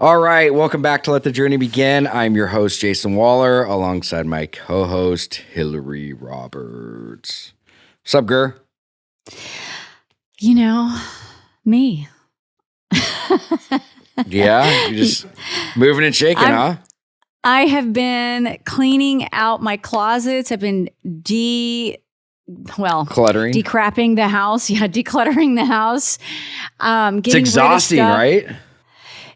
All right, welcome back to Let the Journey Begin. I'm your host, Jason Waller, alongside my co-host, Hilary Roberts. What's up, Gur? You know, me. Yeah, you're just moving and shaking, huh? I have been cleaning out my closets. I've been decrapping the house. Yeah, decluttering the house. It's exhausting, right?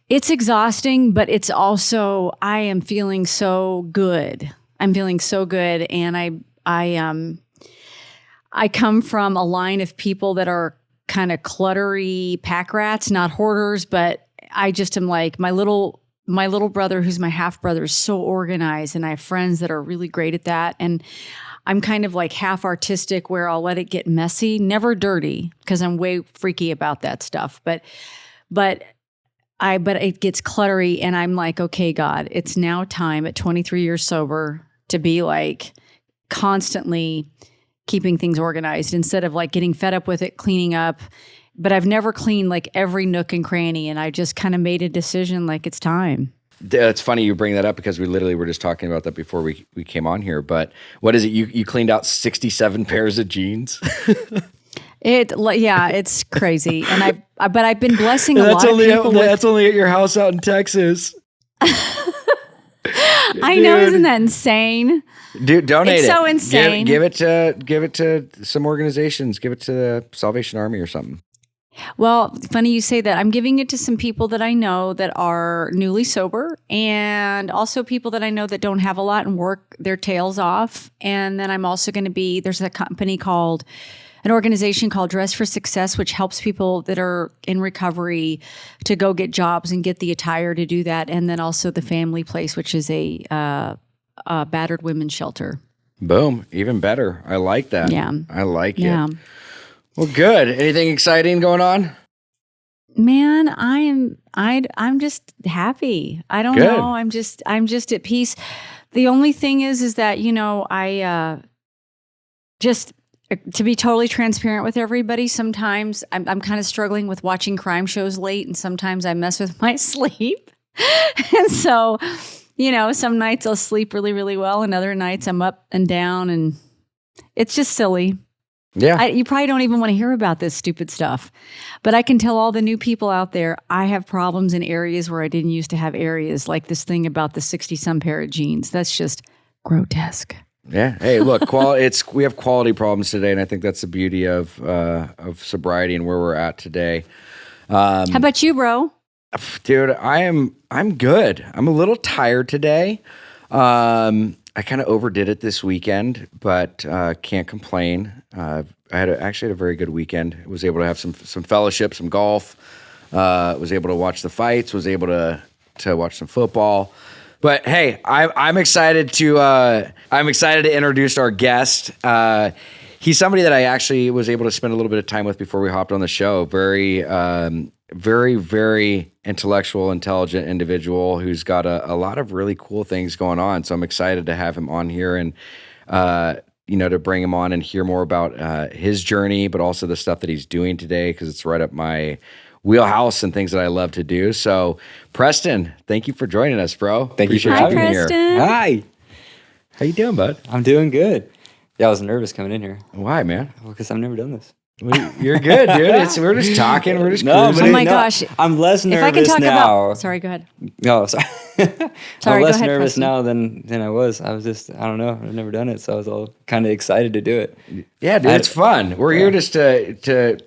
It's exhausting, but it's also, I am feeling so good. I'm feeling so good. And I come from a line of people that are kind of cluttery pack rats, not hoarders, but I just am like, my little brother, who's my half brother, is so organized, and I have friends that are really great at that. And I'm kind of like half artistic, where I'll let it get messy, never dirty, because I'm way freaky about that stuff. But it gets cluttery, and I'm like, okay, God, it's now time at 23 years sober to be like constantly keeping things organized instead of like getting fed up with it, cleaning up. But I've never cleaned like every nook and cranny, and I just kind of made a decision like it's time. It's funny you bring that up because we literally were just talking about that before we came on here. But what is it? You cleaned out 67 pairs of jeans? It's crazy. And but I've been blessing a lot of people. That's only at your house out in Texas. I know, isn't that insane? Dude, donate it. It's so insane. Give it to some organizations. Give it to the Salvation Army or something. Well, funny you say that. I'm giving it to some people that I know that are newly sober, and also people that I know that don't have a lot and work their tails off. And then I'm also going to be, there's an organization called Dress for Success, which helps people that are in recovery to go get jobs and get the attire to do that. And then also the Family Place, which is a battered women's shelter. Boom. Even better. I like that. Yeah. I like it. Well, good. Anything exciting going on? Man, I'm just happy. I don't know. I'm just at peace. The only thing is that, I just, to be totally transparent with everybody, sometimes I'm kind of struggling with watching crime shows late, and sometimes I mess with my sleep. And so, some nights I'll sleep really, really well, and other nights I'm up and down, and it's just silly. Yeah. You probably don't even want to hear about this stupid stuff, but I can tell all the new people out there, I have problems in areas where I didn't used to have areas, like this thing about the 60-some pair of jeans. That's just grotesque. Yeah. Hey, look, we have quality problems today, and I think that's the beauty of sobriety and where we're at today. How about you, bro? Dude, I'm good. I'm a little tired today. I kind of overdid it this weekend, but can't complain. I actually had a very good weekend. I was able to have some fellowship, some golf. Was able to watch the fights. Was able to watch some football. But hey, I'm excited to introduce our guest. He's somebody that I actually was able to spend a little bit of time with before we hopped on the show. Very, very intellectual, intelligent individual who's got a lot of really cool things going on. So I'm excited to have him on here and, to bring him on and hear more about his journey, but also the stuff that he's doing today, because it's right up my wheelhouse and things that I love to do. So Preston, thank you for joining us, bro. Thank you for having me here. Hi. How you doing, bud? I'm doing good. Yeah, I was nervous coming in here. Why, man? Well, because I've never done this. You're good, dude. We're just talking. We're just cruising. Oh my gosh! I'm less nervous if I can talk now. Sorry, go ahead. No, sorry. Sorry, I'm less go ahead, nervous Preston. now than I was. I was just, I don't know. I've never done it, so I was all kind of excited to do it. Yeah, dude, it's fun. We're here just to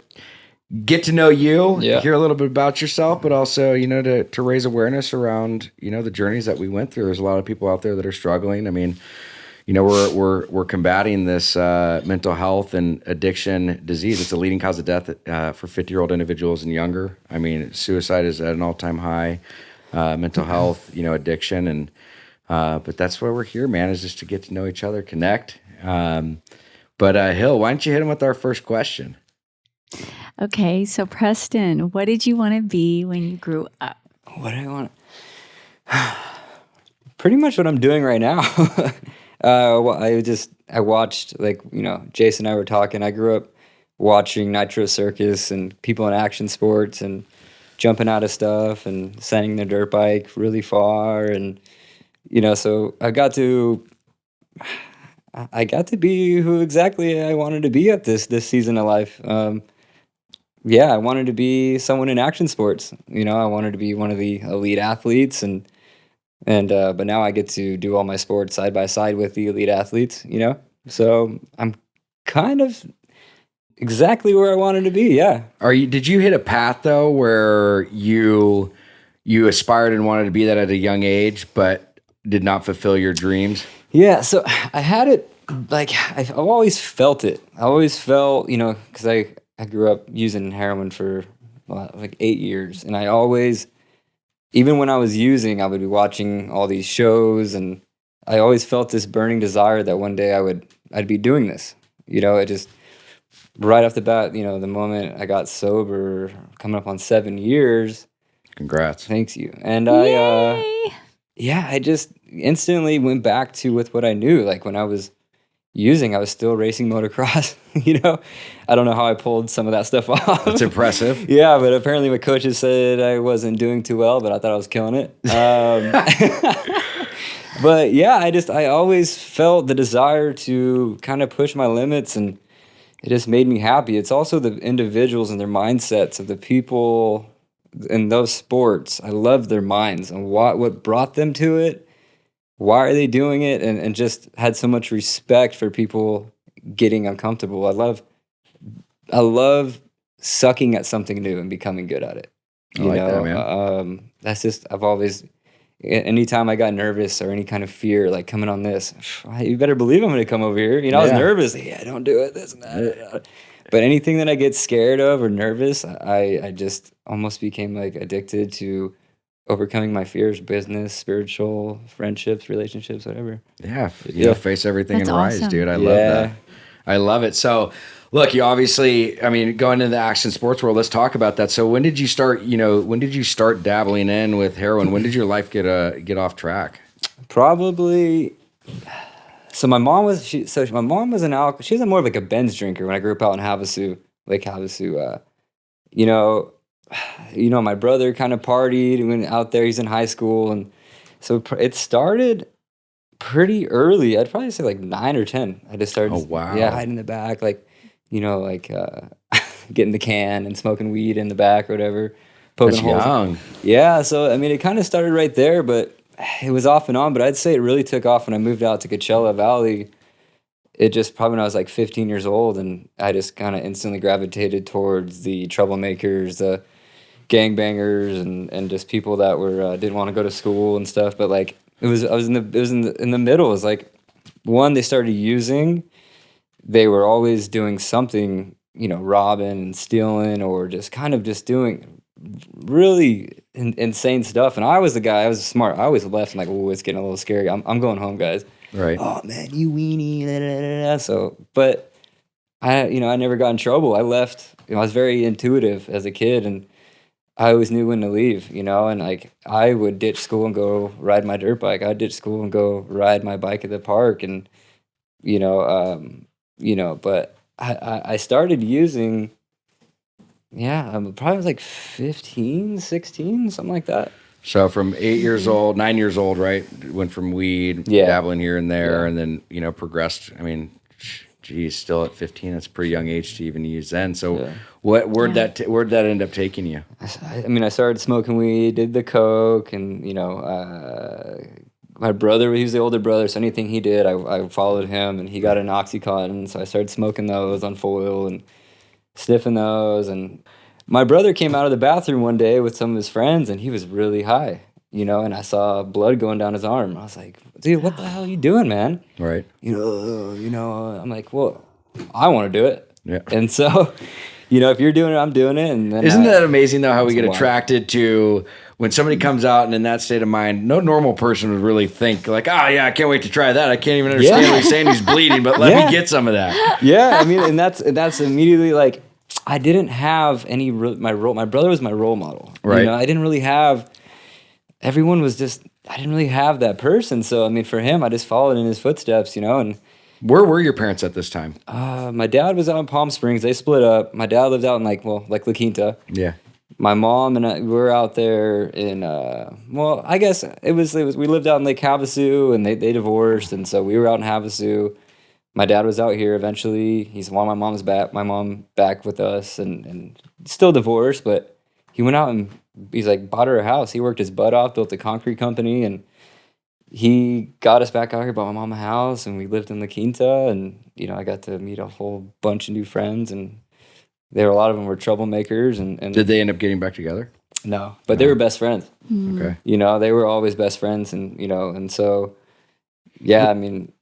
get to know you, hear a little bit about yourself, but also, to raise awareness around, the journeys that we went through. There's a lot of people out there that are struggling. I mean, we're combating this mental health and addiction disease. It's a leading cause of death for 50-year-old individuals and younger. I mean, suicide is at an all-time high. Mental health, addiction, and but that's why we're here, man. Is just to get to know each other, connect. But Hill, why don't you hit him with our first question? Okay, so Preston, what did you want to be when you grew up? What did I want? Pretty much what I'm doing right now. I watched, Jason and I were talking. I grew up watching Nitro Circus and people in action sports and jumping out of stuff and sending the dirt bike really far. And, so I got to be who exactly I wanted to be at this season of life. I wanted to be someone in action sports. I wanted to be one of the elite athletes, but now I get to do all my sports side by side with the elite athletes. So I'm kind of exactly where I wanted to be. Yeah. Did you hit a path though where you aspired and wanted to be that at a young age, but did not fulfill your dreams? Yeah. So I had it, like, I've always felt it. I always felt, because I grew up using heroin for like 8 years, and I always, even when I was using, I would be watching all these shows, and I always felt this burning desire that one day I'd be doing this. It just, right off the bat, the moment I got sober, coming up on 7 years. Congrats. Thanks you. And Yay! I just instantly went back to with what I knew. Like when I was using, I was still racing motocross. I don't know how I pulled some of that stuff off. That's impressive. Yeah, but apparently my coaches said I wasn't doing too well, but I thought I was killing it. But yeah, I always felt the desire to kind of push my limits, and it just made me happy. It's also the individuals and their mindsets of the people in those sports. I love their minds and what brought them to it. Why are they doing it? And just had so much respect for people getting uncomfortable. I love sucking at something new and becoming good at it. I like that, man. That's just, I've always, anytime I got nervous or any kind of fear, like coming on this, you better believe I'm going to come over here. I was nervous. Yeah, don't do it. This and that. But anything that I get scared of or nervous, I just almost became like addicted to overcoming my fears, business, spiritual, friendships, relationships, whatever. Yeah. Face everything That's and rise, awesome. dude. I love that. I love it. So look, you obviously, going into the action sports world, let's talk about that. So when did you start, dabbling in with heroin? When did your life get off track? Probably. So my mom was an alcohol. She was more of like a Benz drinker when I grew up out in Havasu, Lake Havasu. My brother kind of partied, went out there. He's in high school, and so it started pretty early. I'd probably say like 9 or 10. I just started. Oh wow! Yeah, hiding in the back, getting the can and smoking weed in the back or whatever. Poking holes. Young. Yeah, so it kind of started right there, but it was off and on. But I'd say it really took off when I moved out to Coachella Valley. It just probably when I was like 15 years old, and I just kind of instantly gravitated towards the troublemakers, the gangbangers, and just people that were didn't want to go to school and stuff. But like I was in the middle. It was like, one, they started using. They were always doing something, robbing and stealing, or just doing really insane stuff. And I was the guy. I was smart. I always left and like, oh, it's getting a little scary. I'm going home, guys. Right. Oh man, you weenie. Da, da, da, da. So, but I never got in trouble. I left. I was very intuitive as a kid, and I always knew when to leave. And like I would ditch school and go ride my dirt bike. I'd ditch school and go ride my bike at the park, and But I started using. Yeah, I probably was like 15, 16, something like that. So from 9 years old, right? Went from weed, dabbling here and there, and then, progressed. Geez, still at 15, that's a pretty young age to even use then. So where'd that end up taking you? I started smoking weed, did the coke, and, my brother, he was the older brother, so anything he did, I followed him, and he got an Oxycontin, so I started smoking those on foil and sniffing those. And my brother came out of the bathroom one day with some of his friends, and he was really high, and I saw blood going down his arm. I was like, dude, what the hell are you doing, man? Right. I'm like, well, I want to do it. Yeah. And so, if you're doing it, I'm doing it. And then isn't that amazing though, how we get attracted to when somebody comes out and in that state of mind? No normal person would really think like, oh yeah, I can't wait to try that. I can't even understand what he's saying. He's bleeding, but let me get some of that. Yeah. And that's immediately like, I didn't have any, my brother was my role model. Right. I didn't really have, everyone was just, I didn't really have that person. So, for him, I just followed in his footsteps, and. Where were your parents at this time? My dad was out in Palm Springs. They split up. My dad lived out in like La Quinta. Yeah. my mom and I, we were out there in, well, I guess it was, we lived out in Lake Havasu, and they divorced. And so we were out in Havasu. My dad was out here eventually. He's my mom back with us, and still divorced, but he went out and he's like bought her a house. He worked his butt off, built a concrete company, and he got us back out here, bought my mom a house, and we lived in La Quinta. And, you know, I got to meet a whole bunch of new friends, and a lot of them were troublemakers. And did they end up getting back together? No, but they were best friends. Okay. You know, they were always best friends, and, you know, and so, yeah, I mean,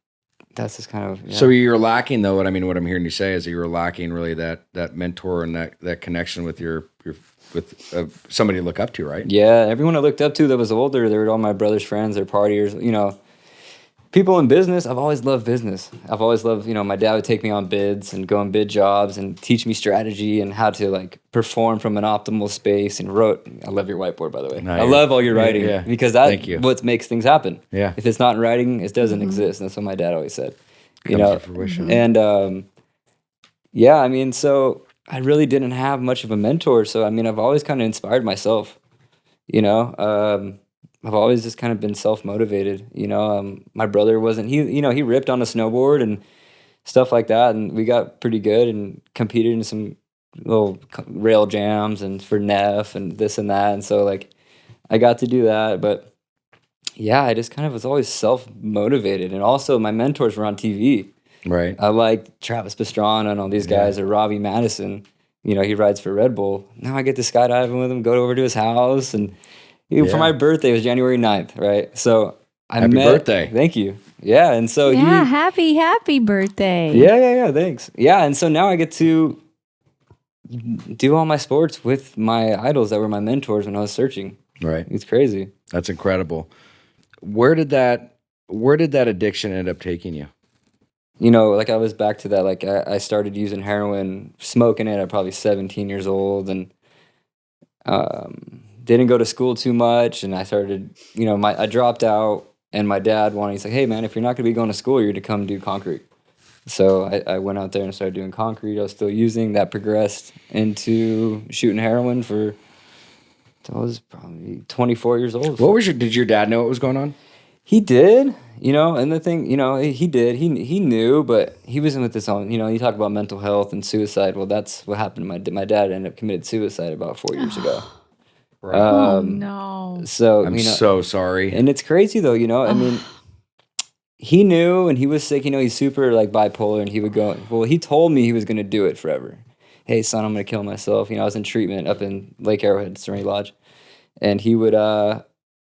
that's just kind of. Yeah. So you're lacking, though. What I'm hearing you say is that you were lacking really that mentor and that connection with somebody to look up to, right? Yeah, everyone I looked up to that was older, they were all my brother's friends, they're partiers, you know. People in business, I've always loved business. I've always loved, you know, my dad would take me on bids and go on bid jobs and teach me strategy and how to like perform from an optimal space, and I love your whiteboard, by the way. I love all your writing because that's what makes things happen. Yeah. If it's not in writing, it doesn't exist. That's what my dad always said. You Comes know, to fruition. And yeah, I mean, so I really didn't have much of a mentor. So, I mean, I've always kind of inspired myself, you know. I've always just kind of been self-motivated, you know. My brother he ripped on a snowboard and stuff like that, and we got pretty good and competed in some little rail jams and for NEF and this and that. And so, like, I got to do that. But yeah, I just kind of was always self-motivated. And also my mentors were on TV. Right. I liked Travis Pastrana and all these guys, or Robbie Maddison. You know, he rides for Red Bull. Now I get to skydiving with him, go over to his house, and for my birthday, it was January 9th, right? So happy birthday. Thank you. Yeah, and so happy birthday. Yeah, thanks. Yeah, and so now I get to do all my sports with my idols that were my mentors when I was searching. Right. It's crazy. That's incredible. Where did that addiction end up taking you? You know, like I was back to that, like I started using heroin, smoking it at probably 17 years old, and didn't go to school too much, and I started, you know, I dropped out, and my dad he's like, hey man, if you're not going to be going to school, you're to come do concrete. So I went out there and started doing concrete. I was still using that, progressed into shooting heroin I was probably 24 years old. Did your dad know what was going on? He did, you know, and the thing, you know, he did, he knew, but he was in with his own, you know, you talk about mental health and suicide. Well, that's what happened. My dad ended up committed suicide about 4 years ago. Right. Oh no! So I'm so sorry. And it's crazy though, you know. I mean, he knew, and he was sick. You know, he's super like bipolar, and he would go. Well, he told me he was going to do it forever. Hey, son, I'm going to kill myself. You know, I was in treatment up in Lake Arrowhead, Serenity Lodge, and he would.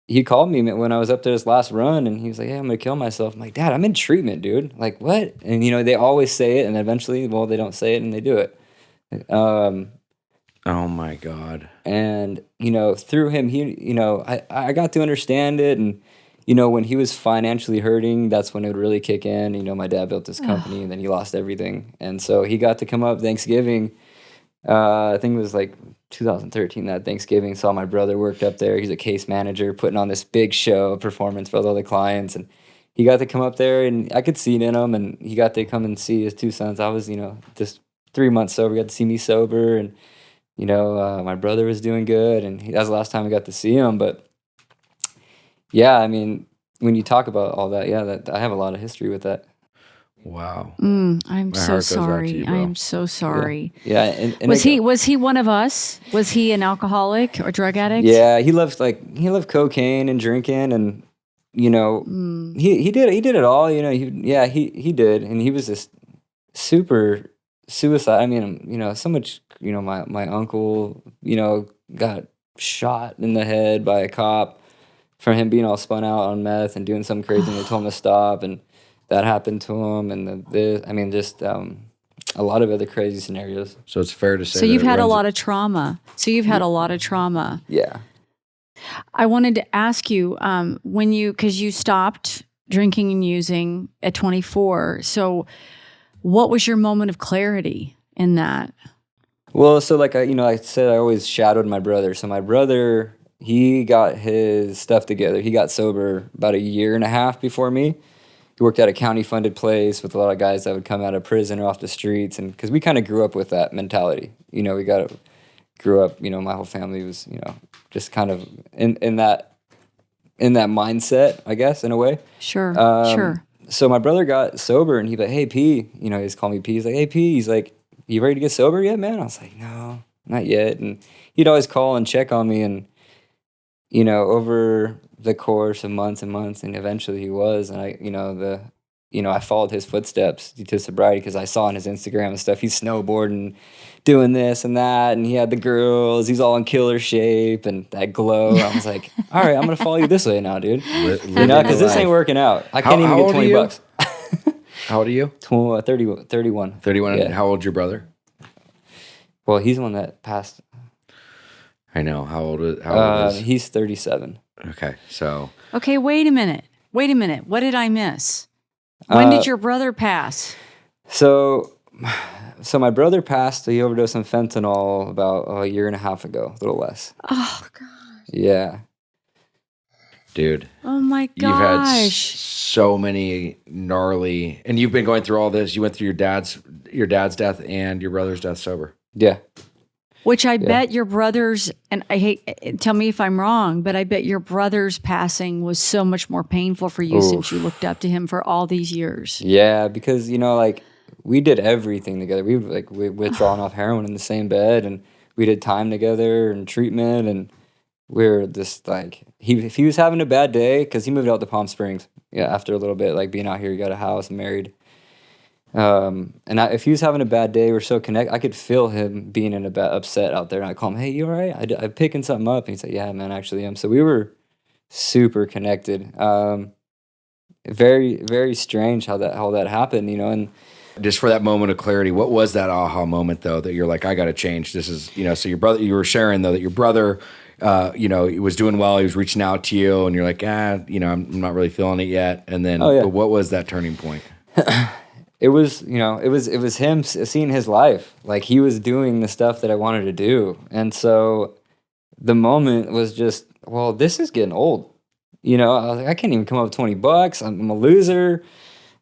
He called me when I was up there this last run, and he was like, "Hey, I'm going to kill myself." I'm like, "Dad, I'm in treatment, dude." Like, what? And you know, they always say it, and eventually, well, they don't say it, and they do it. Oh my God. And, you know, through him, I got to understand it. And, you know, when he was financially hurting, that's when it would really kick in. You know, my dad built this company and then he lost everything. And so he got to come up Thanksgiving. I think it was like 2013, that Thanksgiving. Saw my brother worked up there. He's a case manager putting on this big show performance for all the clients. And he got to come up there, and I could see it in him. And he got to come and see his two sons. I was, you know, just 3 months sober. He got to see me sober, and you know, my brother was doing good, and that was the last time I got to see him. But yeah, I mean, when you talk about all that, yeah, I have a lot of history with that. Wow. I'm so sorry. I am so sorry. Yeah. And was he one of us? Was he an alcoholic or drug addict? Yeah, he loved cocaine and drinking, and you know, he did it all. You know, he did, and he was just super suicide. I mean, you know, so much. You know, my uncle, you know, got shot in the head by a cop from him being all spun out on meth and doing something crazy, and they told him to stop, and that happened to him. And just a lot of other crazy scenarios. So it's fair to say. So you've had a lot of trauma. Yeah. I wanted to ask you, because you stopped drinking and using at 24. So what was your moment of clarity in that? Well, so like I said, I always shadowed my brother. So my brother, he got his stuff together. He got sober about 1.5 years before me. He worked at a county-funded place with a lot of guys that would come out of prison or off the streets, and because we kind of grew up with that mentality. You know, we got to grew up, my whole family was, just kind of in that mindset, I guess, in a way. Sure. So my brother got sober, and he's like, "Hey, P," he's calling me P. He's like, "Hey, P," he's like, "You ready to get sober yet, man?" I was like, "No, not yet." And he'd always call and check on me, and over the course of months and months, and eventually he was, and I followed his footsteps to sobriety because I saw on his Instagram and stuff, he's snowboarding, doing this and that, and he had the girls, he's all in killer shape and that glow. I was like, all right, I'm going to follow you this way now, dude. Because this ain't working out. I can't even get 20 bucks. How old are you? 31. 31, yeah. And how old's your brother? Well, he's the one that passed. I know. How old is he's 37. Okay, so. Okay, wait a minute. What did I miss? When did your brother pass? So my brother passed. He overdosed on fentanyl about a year and a half ago, a little less. Oh, God. Yeah. Dude. Oh, my gosh. You've had so many gnarly, and you've been going through all this. You went through your dad's death and your brother's death sober. Yeah. Which I bet your brother's, and tell me if I'm wrong, but I bet your brother's passing was so much more painful for you since you looked up to him for all these years. Yeah, because, we did everything together. We withdrawn off heroin in the same bed, and we did time together and treatment, and we were just like, if he was having a bad day, because he moved out to Palm Springs, after a little bit, like being out here, he got a house and married. If he was having a bad day, we're so connected. I could feel him being upset out there. And I call him, "Hey, you all right? I'm picking something up." And he's like, "Yeah, man, actually, I am." So we were super connected. Very, very strange how that happened, And just for that moment of clarity, what was that aha moment though that you're like, I got to change? This is, so your brother, you were sharing though that your brother, he was doing well. He was reaching out to you, and you're like, I'm not really feeling it yet. And then, but what was that turning point? It was, it was him seeing his life. Like, he was doing the stuff that I wanted to do. And so the moment was just, well, this is getting old. I was like, I can't even come up with 20 bucks. I'm a loser.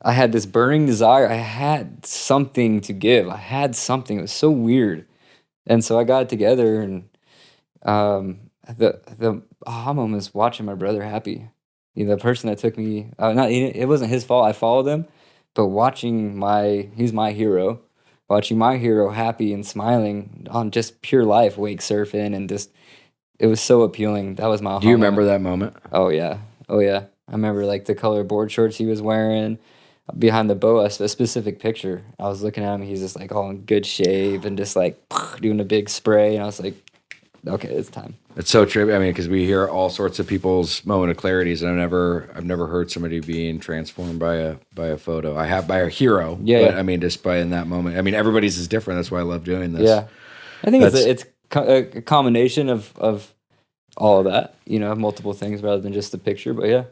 I had this burning desire. I had something to give. I had something. It was so weird. And so I got it together, and the aha moment was watching my brother happy. The person that took me, it wasn't his fault. I followed him. But he's my hero, watching my hero happy and smiling on just pure life, wake surfing, and just, it was so appealing. That was my. Do you remember that moment? Oh yeah. I remember the color board shorts he was wearing, behind the boat, a specific picture. I was looking at him, he's just all in good shape and just doing a big spray, and I was like, okay, it's time. It's so true. I mean, because we hear all sorts of people's moment of clarities, and I've never heard somebody being transformed by a photo. I have by a hero. Yeah. But I mean, just by in that moment. I mean, everybody's is different. That's why I love doing this. Yeah. I think it's a combination of all of that, multiple things rather than just the picture. But yeah.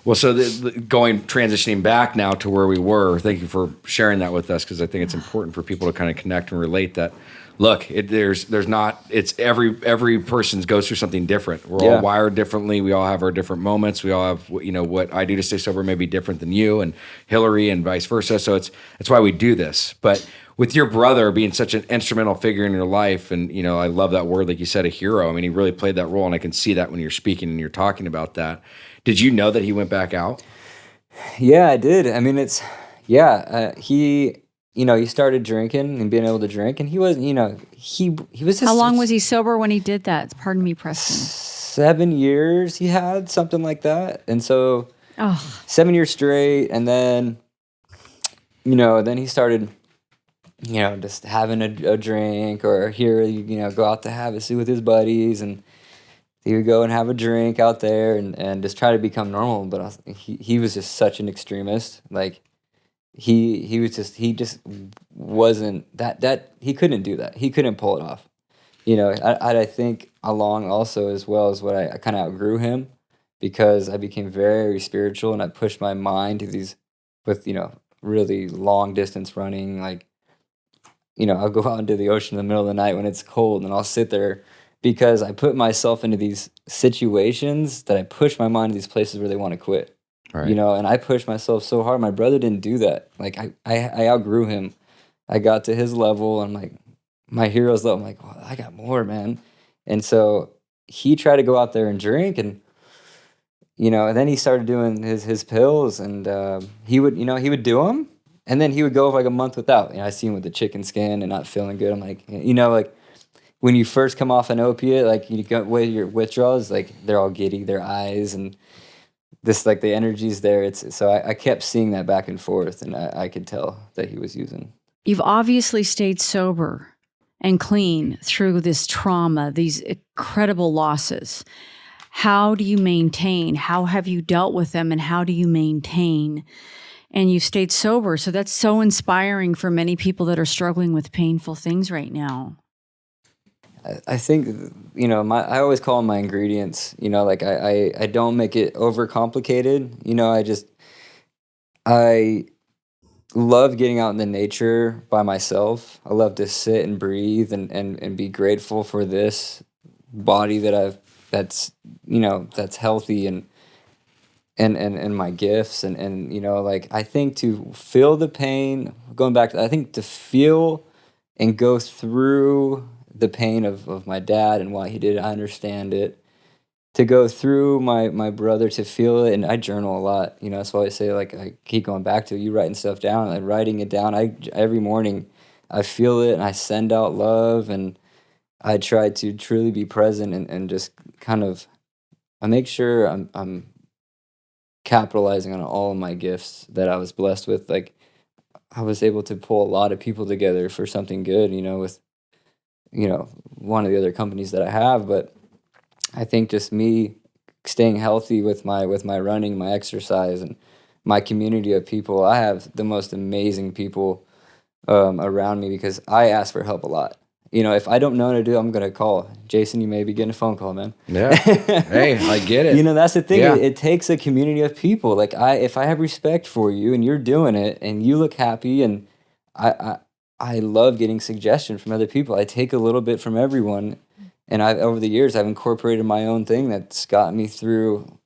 Well, so transitioning back now to where we were. Thank you for sharing that with us, because I think it's important for people to kind of connect and relate that. Look, it's every person goes through something different. We're all wired differently. We all have our different moments. We all have, what I do to stay sober may be different than you and Hilary and vice versa. So that's why we do this. But with your brother being such an instrumental figure in your life, and, I love that word, like you said, a hero. I mean, he really played that role, and I can see that when you're speaking and you're talking about that. Did you know that he went back out? Yeah, I did. I mean, he started drinking and being able to drink, and he was, he was just... How long was he sober when he did that? Pardon me, Preston. 7 years he had, something like that. And so 7 years straight, and then, then he started, just having a drink, or go out to have a seat with his buddies, and he would go and have a drink out there and just try to become normal. But he was just such an extremist. He just wasn't that he couldn't do that. He couldn't pull it off. I think along also as well as what I kind of outgrew him, because I became very spiritual, and I pushed my mind to these with, really long distance running. I'll go out into the ocean in the middle of the night when it's cold, and I'll sit there because I put myself into these situations that I push my mind to these places where they want to quit. Right. And I pushed myself so hard. My brother didn't do that. I outgrew him. I got to his level, and I'm like, my hero's low. I'm like, well, I got more, man. And so he tried to go out there and drink, and and then he started doing his pills, and he would do them, and then he would go like a month without. I see him with the chicken skin and not feeling good. I'm like, like when you first come off an opiate, like you go with your withdrawals, like they're all giddy, their eyes, and this, like, the energy's there. I kept seeing that back and forth, and I could tell that he was using. You've obviously stayed sober and clean through this trauma, these incredible losses. How do you maintain? How have you dealt with them, and how do you maintain? And you've stayed sober, so that's so inspiring for many people that are struggling with painful things right now. I think, I always call them my ingredients. Like I don't make it overcomplicated. I love getting out in the nature by myself. I love to sit and breathe and be grateful for this body that's healthy and my gifts and like, I think to feel the pain, I think to feel and go through the pain of my dad and why he did it, I understand it. To go through my brother, to feel it, and I journal a lot. That's why I say, like, I keep going back to you writing stuff down, like writing it down. Every morning I feel it and I send out love, and I try to truly be present and just kind of, I make sure I'm capitalizing on all of my gifts that I was blessed with. Like, I was able to pull a lot of people together for something good, with one of the other companies that I have. But I think just me staying healthy with my running, my exercise, and my community of people. I have the most amazing people around me because I ask for help a lot. If I don't know what to do, I'm going to call. Jason, you may be getting a phone call, man. Yeah. Hey, I get it. That's the thing. Yeah. It takes a community of people. Like, if I have respect for you and you're doing it and you look happy, and I love getting suggestions from other people. I take a little bit from everyone, and over the years I've incorporated my own thing that's got me through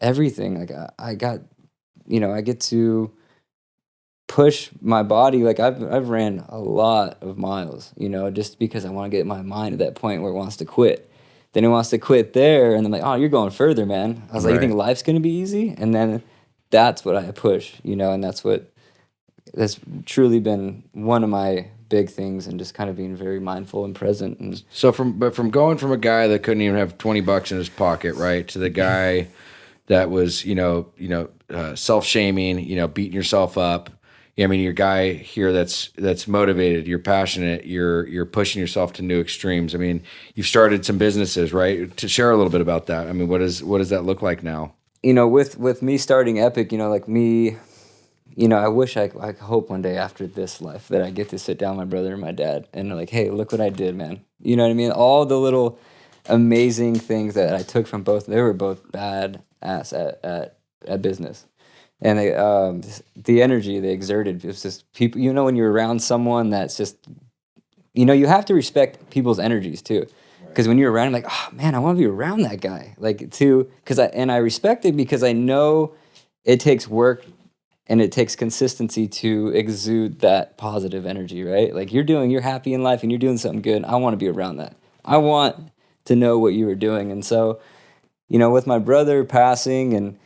everything. Like, I get to push my body. Like, I've ran a lot of miles, just because I want to get my mind at that point where it wants to quit. Then it wants to quit there, and I'm like, oh, you're going further, man. I was like, you think life's gonna be easy? And then that's what I push, and that's truly been one of my big things, and just kind of being very mindful and present. And so from going from a guy that couldn't even have $20 in his pocket, right, to the guy that was, self-shaming, beating yourself up. I mean, you're a guy here that's motivated, you're passionate, you're pushing yourself to new extremes. I mean, you've started some businesses, right? To share a little bit about that. I mean, what does that look like now? With me starting Epic, like me, I wish I hope one day after this life that I get to sit down with my brother and my dad and like, hey, look what I did, man. You know what I mean? All the little amazing things that I took from both. They were both bad ass at business. And the energy they exerted, it was just people, when you're around someone that's just, you have to respect people's energies too. Because when you're around, I'm like, oh man, I want to be around that guy. Like, I respect it because I know it takes work and it takes consistency to exude that positive energy, right? Like, you're happy in life and you're doing something good. I want to be around that. I want to know what you were doing. And so, with my brother passing and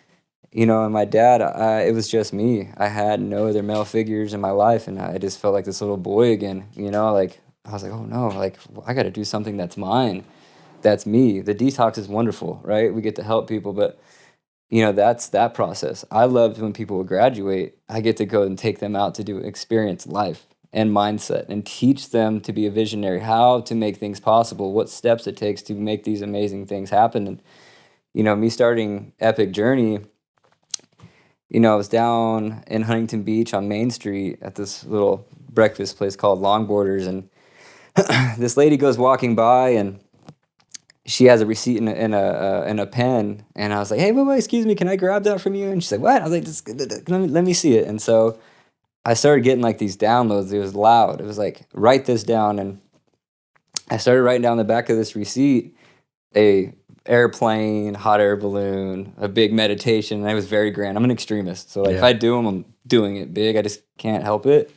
my dad, it was just me. I had no other male figures in my life, and I just felt like this little boy again, like, I was like, oh no, like, I got to do something that's mine. That's me. The detox is wonderful, right? We get to help people, but that's that process. I loved when people would graduate. I get to go and take them out to experience life and mindset and teach them to be a visionary, how to make things possible, what steps it takes to make these amazing things happen. And, me starting Epic Journey, I was down in Huntington Beach on Main Street at this little breakfast place called Longboarders, and this lady goes walking by, and she has a receipt and a pen, and I was like, hey, wait, excuse me, can I grab that from you? And she's like, what? I was like, let me see it. And so I started getting like these downloads. It was loud. It was like, write this down. And I started writing down the back of this receipt, a airplane, hot air balloon, a big meditation, and I was very grand. I'm an extremist, so like, if I do them, I'm doing it big. I just can't help it.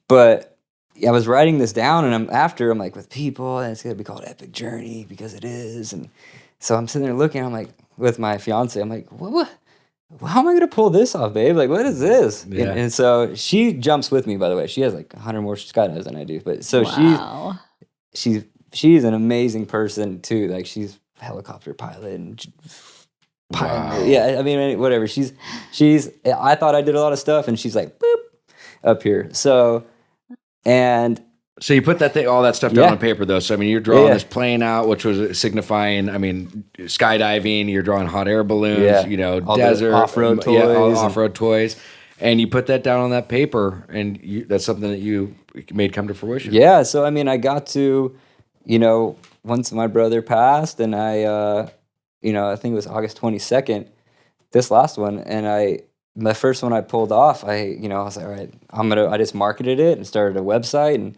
But I was writing this down, and I'm like with people, and it's gonna be called Epic Journey because it is. And so I'm sitting there looking. I'm like with my fiance. I'm like, what? How am I gonna pull this off, babe? Like, what is this? Yeah. And so she jumps with me. By the way, she has like 100 more skydives than I do. But so wow. she's an amazing person too. Like she's a helicopter pilot and wow. yeah. I mean, whatever. She's. I thought I did a lot of stuff, and she's like, boop, up here. So you put all that stuff down on paper, though. So I mean, you're drawing this plane out, which was signifying, I mean, skydiving. You're drawing hot air balloons, you know, all desert off-road toys, off-road toys, and you put that down on that paper, and that's something that you made come to fruition. Yeah. So I mean, I got to, you know, once my brother passed, and I, you know, I think it was August 22nd, this last one, and the first one I pulled off, I was like, all right, I just marketed it and started a website and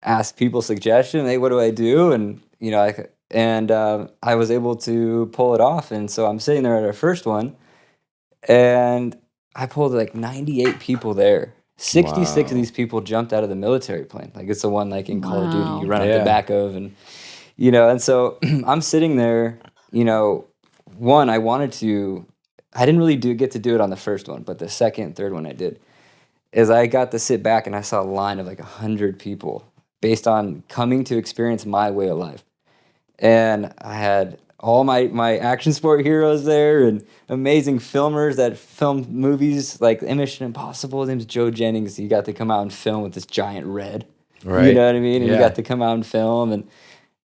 asked people suggestions. Hey, what do I do? And, you know, I was able to pull it off. And so I'm sitting there at our first one, and I pulled like 98 people there. 66 of these people jumped out of the military plane. Like it's the one like in Call of Duty you run up the back of, and, you know, and so I'm sitting there, you know, I didn't really get to do it on the first one, but the second, third one I did, is I got to sit back and I saw a line of like 100 people based on coming to experience my way of life. And I had all my action sport heroes there and amazing filmers that filmed movies like Mission Impossible. His name's Joe Jennings. He got to come out and film with this giant red. Right. You know what I mean? And he got to come out and film, and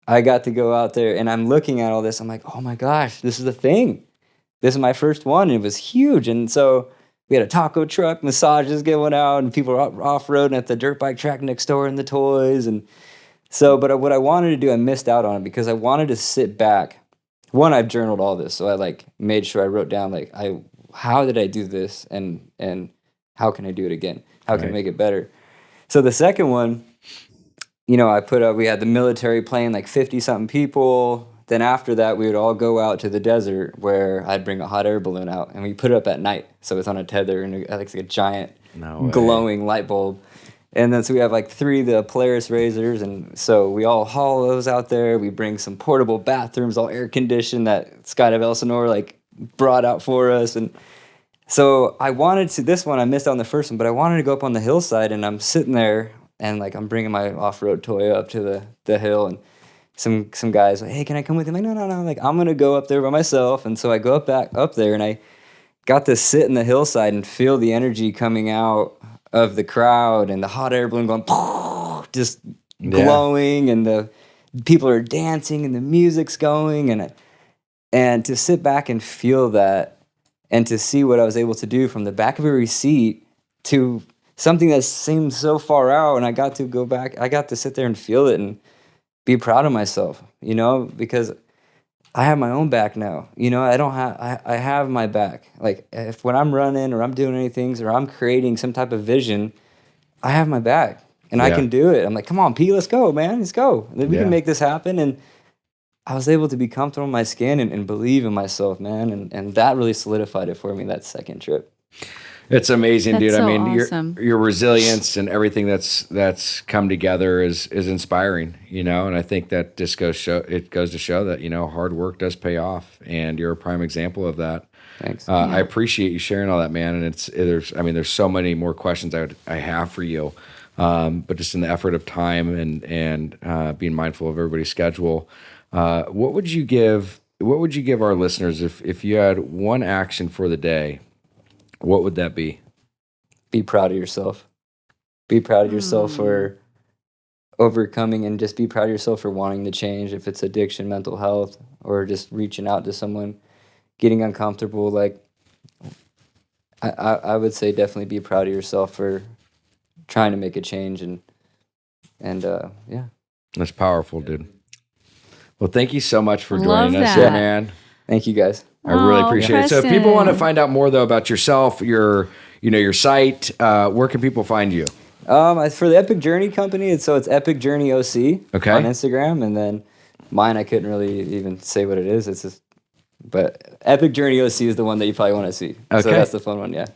I got to go out there, and I'm looking at all this. I'm like, oh my gosh, this is the thing. This is my first one, and it was huge. And so we had a taco truck, massages going out, and people were off-roading at the dirt bike track next door in the toys. And so, but what I wanted to do, I missed out on it because I wanted to sit back. One, I've journaled all this, so I like made sure I wrote down like how did I do this, and how can I do it again? How can I make it better? So the second one, you know, we had the military plane, like 50-something people. Then after that, we would all go out to the desert where I'd bring a hot air balloon out, and we put it up at night. So it's on a tether, and it's like a giant glowing light bulb. And then so we have like 3 of the Polaris razors, and so we all haul those out there. We bring some portable bathrooms, all air conditioned, that Skydive Elsinore like brought out for us. And so I wanted to, this one I missed out on the first one, but I wanted to go up on the hillside, and I'm sitting there, and like I'm bringing my off-road toy up to the hill, and some guys like, hey, can I come with you? I'm like, no, like I'm gonna go up there by myself. And so I go back up there, and I got to sit in the hillside and feel the energy coming out of the crowd, and the hot air balloon going just glowing, and the people are dancing, and the music's going, and to sit back and feel that, and to see what I was able to do from the back of every seat to something that seemed so far out, and I got to go back. I got to sit there and feel it and be proud of myself, you know, because I have my own back now. You know, I have my back. Like when I'm running or I'm doing anything or I'm creating some type of vision, I have my back and I can do it. I'm like, come on, P, let's go, man. Let's go. We can make this happen. And I was able to be comfortable in my skin and believe in myself, man. And that really solidified it for me, that second trip. It's amazing, dude. So I mean, awesome. your resilience and everything that's come together is inspiring, you know. And I think that just goes to show that, you know, hard work does pay off, and you're a prime example of that. Thanks. I appreciate you sharing all that, man. And there's so many more questions I have for you, but just in the effort of time and being mindful of everybody's schedule, what would you give our listeners if you had one action for the day? What would that be? Be proud of yourself. Be proud of yourself for overcoming, and just be proud of yourself for wanting to change. If it's addiction, mental health, or just reaching out to someone, getting uncomfortable. Like, I would say definitely be proud of yourself for trying to make a change. And yeah. That's powerful, dude. Well, thank you so much for joining us, man. Thank you, guys. I really appreciate it. So if people want to find out more, though, about yourself, your site, where can people find you? For the Epic Journey company, it's Epic Journey OC on Instagram. And then mine, I couldn't really even say what it is. But Epic Journey OC is the one that you probably want to see. Okay. So that's the fun one, yeah.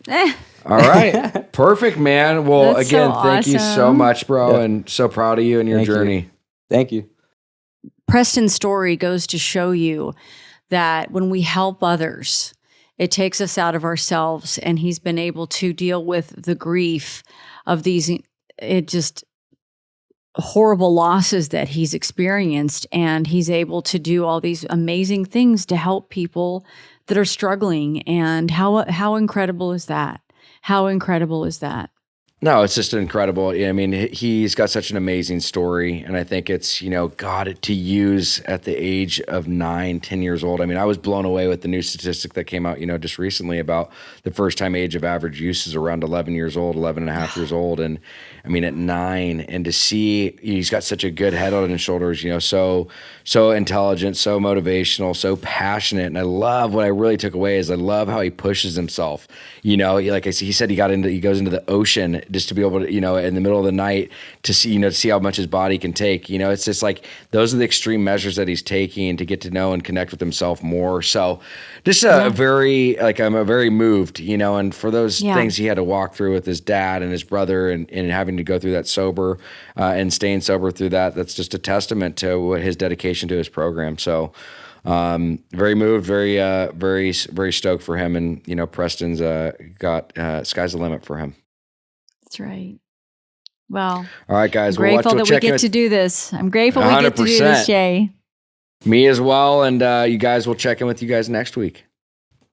All right. Perfect, man. Well, That's again, so thank you so awesome. much, bro. And so proud of you and your journey. Thank you. Preston's story goes to show you that when we help others, it takes us out of ourselves, and he's been able to deal with the grief of these just horrible losses that he's experienced, and he's able to do all these amazing things to help people that are struggling. And how incredible is that? How incredible is that? No, it's just incredible. I mean, he's got such an amazing story. And I think it's, God, to use at the age of 9, 10 years old. I mean, I was blown away with the new statistic that came out, just recently about the first time age of average use is around 11 years old, 11 and a half years old. And I mean, at 9, and to see he's got such a good head on his shoulders, so intelligent, so motivational, so passionate. And I love what I really took away is I love how he pushes himself. Like I said, he said he goes into the ocean just to be able to, in the middle of the night to see how much his body can take. It's just like those are the extreme measures that he's taking to get to know and connect with himself more. So just I'm very moved, and for those things he had to walk through with his dad and his brother and having to go through that sober and staying sober through that's just a testament to what his dedication to his program. So very moved, very stoked for him. And, Preston's got sky's the limit for him. That's right. Well, all right, guys. I'm grateful that we get to do this. I'm grateful 100%. We get to do this, Jay. Me as well. And you guys, will check in with you guys next week.